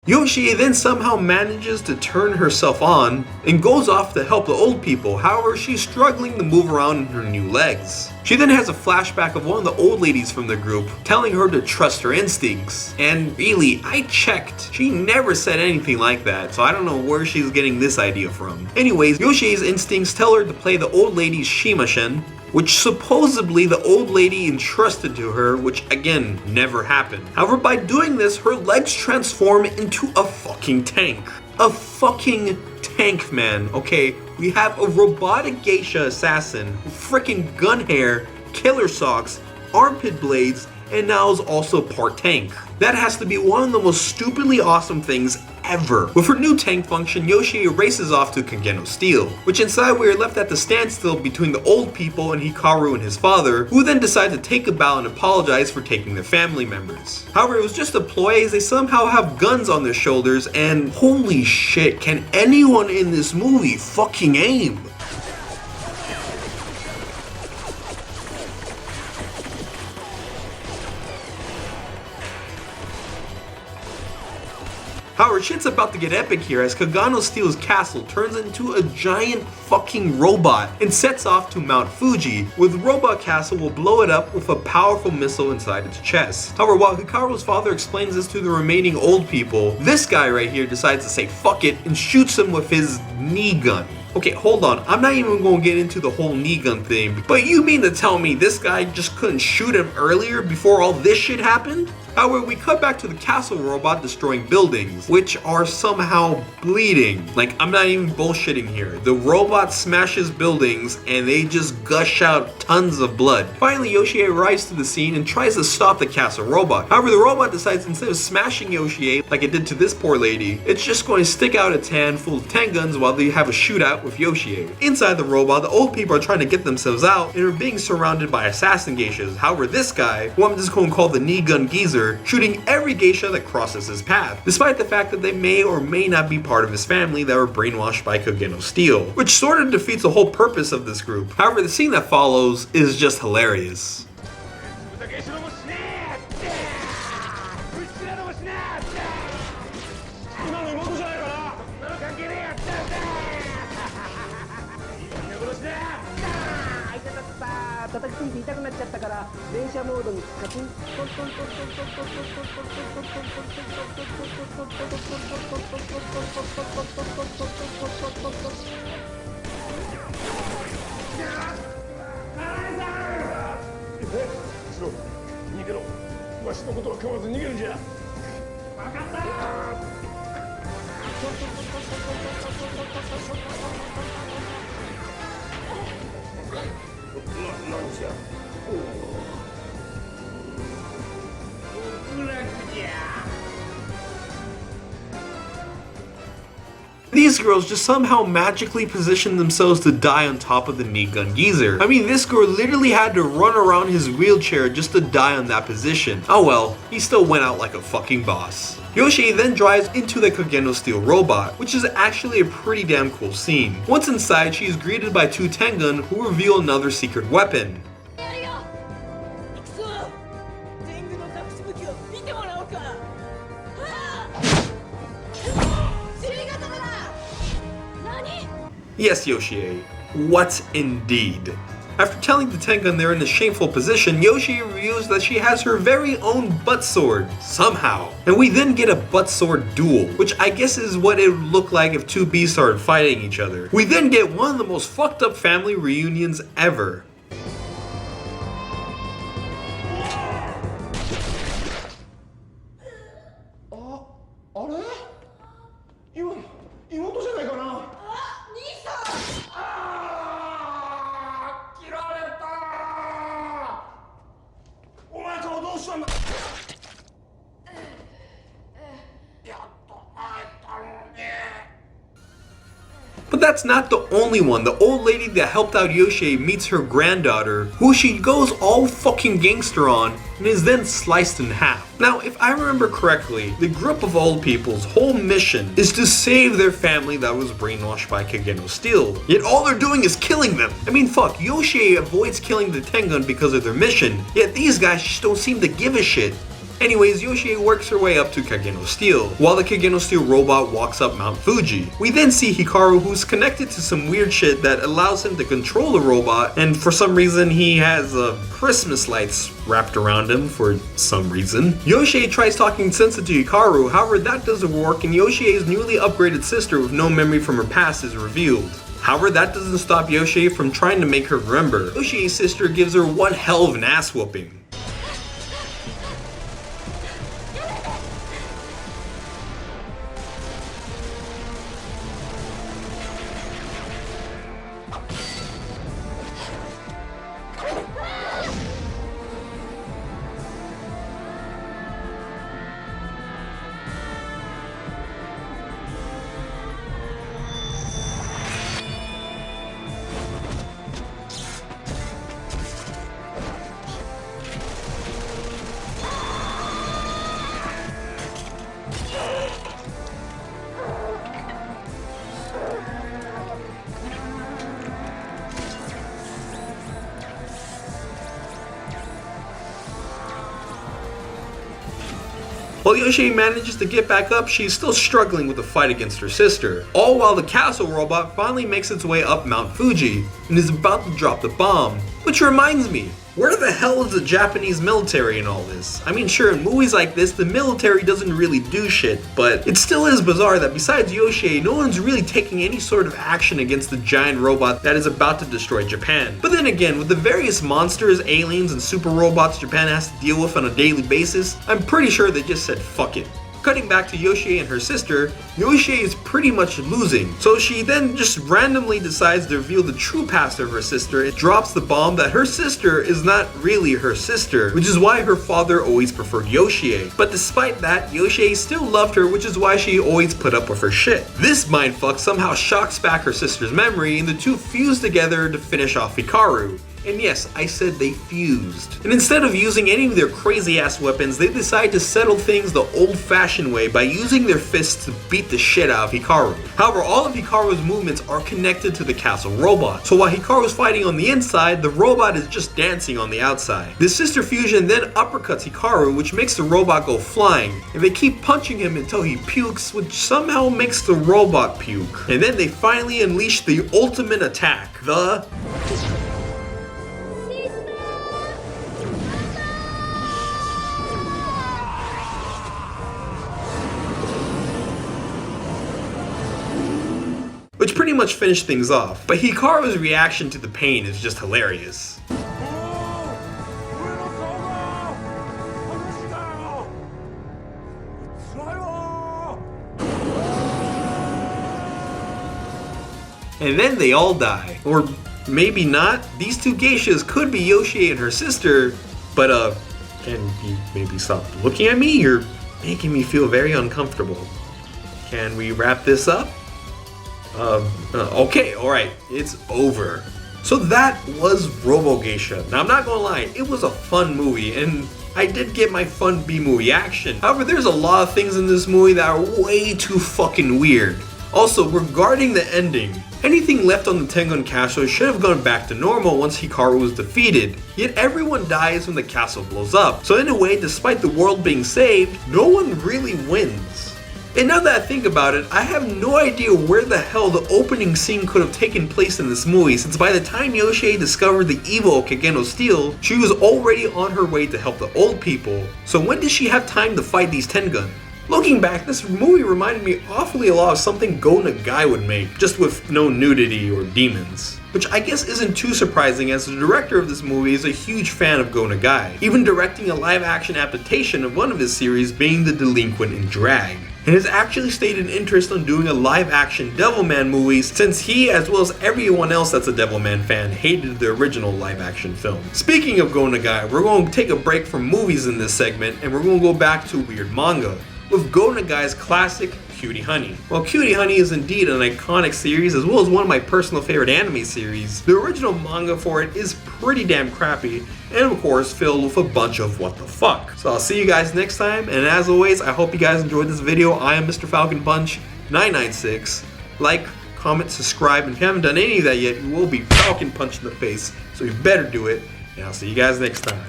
Yoshie then somehow manages to turn herself on and goes off to help the old people. However, she's struggling to move around in her new legs. She then has a flashback of one of the old ladies from the group telling her to trust her instincts. And really, I checked. She never said anything like that, so I don't know where she's getting this idea from. Anyways, Yoshie's instincts tell her to play the old lady's Shimashen, which supposedly the old lady entrusted to her, which again, never happened. However, by doing this, her legs transform into a fucking tank. A fucking tank, man, okay? We have a robotic geisha assassin with freaking gun hair, killer socks, armpit blades, and now is also part tank. That has to be one of the most stupidly awesome things ever. With her new tank function, Yoshie races off to Kageno Steel, which inside we are left at the standstill between the old people and Hikaru and his father, who then decide to take a bow and apologize for taking their family members. However, it was just a ploy as they somehow have guns on their shoulders, and holy shit, can anyone in this movie fucking aim? However, shit's about to get epic here as Kageno Steel's castle turns into a giant fucking robot and sets off to Mount Fuji, where the robot castle will blow it up with a powerful missile inside its chest. However, while Hikaru's father explains this to the remaining old people, this guy right here decides to say fuck it and shoots him with his knee gun. Okay, hold on, I'm not even going to get into the whole knee gun thing, but you mean to tell me this guy just couldn't shoot him earlier before all this shit happened? However, we cut back to the castle robot destroying buildings, which are somehow bleeding. Like, I'm not even bullshitting here. The robot smashes buildings and they just gush out tons of blood. Finally, Yoshie arrives to the scene and tries to stop the castle robot. However, the robot decides instead of smashing Yoshie like it did to this poor lady, it's just going to stick out its hand full of 10 guns while they have a shootout with Yoshie. Inside the robot, the old people are trying to get themselves out and are being surrounded by assassin geishas. However, this guy, who I'm just going to call the knee gun geezer, shooting every geisha that crosses his path, despite the fact that they may or may not be part of his family that were brainwashed by Kageno Steel, which sort of defeats the whole purpose of this group. However, the scene that follows is just hilarious. These girls just somehow magically positioned themselves to die on top of the knee gun geezer. I mean, this girl literally had to run around his wheelchair just to die on that position. Oh well, he still went out like a fucking boss. Yoshie then drives into the Kageno Steel robot, which is actually a pretty damn cool scene. Once inside, she is greeted by two Tengun who reveal another secret weapon. Yes, Yoshie, what indeed? After telling the Tengun they're in a shameful position, Yoshie reveals that she has her very own butt sword, somehow. And we then get a butt sword duel, which I guess is what it would look like if two beasts started fighting each other. We then get one of the most fucked up family reunions ever. But that's not the only one. The old lady that helped out Yoshie meets her granddaughter, who she goes all fucking gangster on and is then sliced in half. Now, if I remember correctly, the group of old people's whole mission is to save their family that was brainwashed by Kageno Steel. Yet all they're doing is killing them. I mean, fuck, Yoshie avoids killing the Tengun because of their mission, yet these guys just don't seem to give a shit. Anyways, Yoshie works her way up to Kage no Steel, while the Kage no Steel robot walks up Mount Fuji. We then see Hikaru, who's connected to some weird shit that allows him to control the robot, and for some reason he has Christmas lights wrapped around him for some reason. Yoshie tries talking sense to Hikaru, however that doesn't work, and Yoshie's newly upgraded sister with no memory from her past is revealed. However, that doesn't stop Yoshie from trying to make her remember. Yoshie's sister gives her one hell of an ass whooping. While Yoshie manages to get back up, she's still struggling with the fight against her sister. All while the castle robot finally makes its way up Mount Fuji and is about to drop the bomb. Which reminds me, where the hell is the Japanese military in all this? I mean, sure, in movies like this, the military doesn't really do shit, but it still is bizarre that besides Yoshie, no one's really taking any sort of action against the giant robot that is about to destroy Japan. But then again, with the various monsters, aliens, and super robots Japan has to deal with on a daily basis, I'm pretty sure they just said fuck it. Cutting back to Yoshie and her sister, Yoshie is pretty much losing, so she then just randomly decides to reveal the true past of her sister and drops the bomb that her sister is not really her sister, which is why her father always preferred Yoshie. But despite that, Yoshie still loved her, which is why she always put up with her shit. This mindfuck somehow shocks back her sister's memory, and the two fuse together to finish off Hikaru. And yes, I said they fused. And instead of using any of their crazy ass weapons, they decide to settle things the old-fashioned way by using their fists to beat the shit out of Hikaru. However, all of Hikaru's movements are connected to the castle robot. So while Hikaru's fighting on the inside, the robot is just dancing on the outside. The sister fusion then uppercuts Hikaru, which makes the robot go flying. And they keep punching him until he pukes, which somehow makes the robot puke. And then they finally unleash the ultimate attack, the... which pretty much finished things off. But Hikaru's reaction to the pain is just hilarious. And then they all die. Or maybe not. These two geishas could be Yoshie and her sister, but can you maybe stop looking at me? You're making me feel very uncomfortable. Can we wrap this up? Okay, alright, it's over. So that was RoboGeisha. Now I'm not gonna lie, it was a fun movie, and I did get my fun B-movie action. However, there's a lot of things in this movie that are way too fucking weird. Also, regarding the ending, anything left on the Tengun castle should have gone back to normal once Hikaru was defeated, yet everyone dies when the castle blows up. So in a way, despite the world being saved, no one really wins. And now that I think about it, I have no idea where the hell the opening scene could have taken place in this movie, since by the time Yoshie discovered the evil Kage no Steel, she was already on her way to help the old people. So when did she have time to fight these Tengun? Looking back, this movie reminded me awfully a lot of something Go Nagai would make, just with no nudity or demons. Which I guess isn't too surprising, as the director of this movie is a huge fan of Go Nagai, even directing a live-action adaptation of one of his series being The Delinquent in Drag. And has actually stated interest on doing a live-action Devilman movie, since he, as well as everyone else that's a Devilman fan, hated the original live-action film. Speaking of Go Nagai, we're going to take a break from movies in this segment, and we're going to go back to weird manga, with Go Nagai's classic Cutie Honey. While Cutie Honey is indeed an iconic series, as well as one of my personal favorite anime series, the original manga for it is pretty damn crappy, and of course filled with a bunch of what the fuck. So I'll see you guys next time, and as always, I hope you guys enjoyed this video. I am MrFalconPunch 996. Like, comment, subscribe, and if you haven't done any of that yet, you will be Falcon punched in the face, so you better do it, and I'll see you guys next time.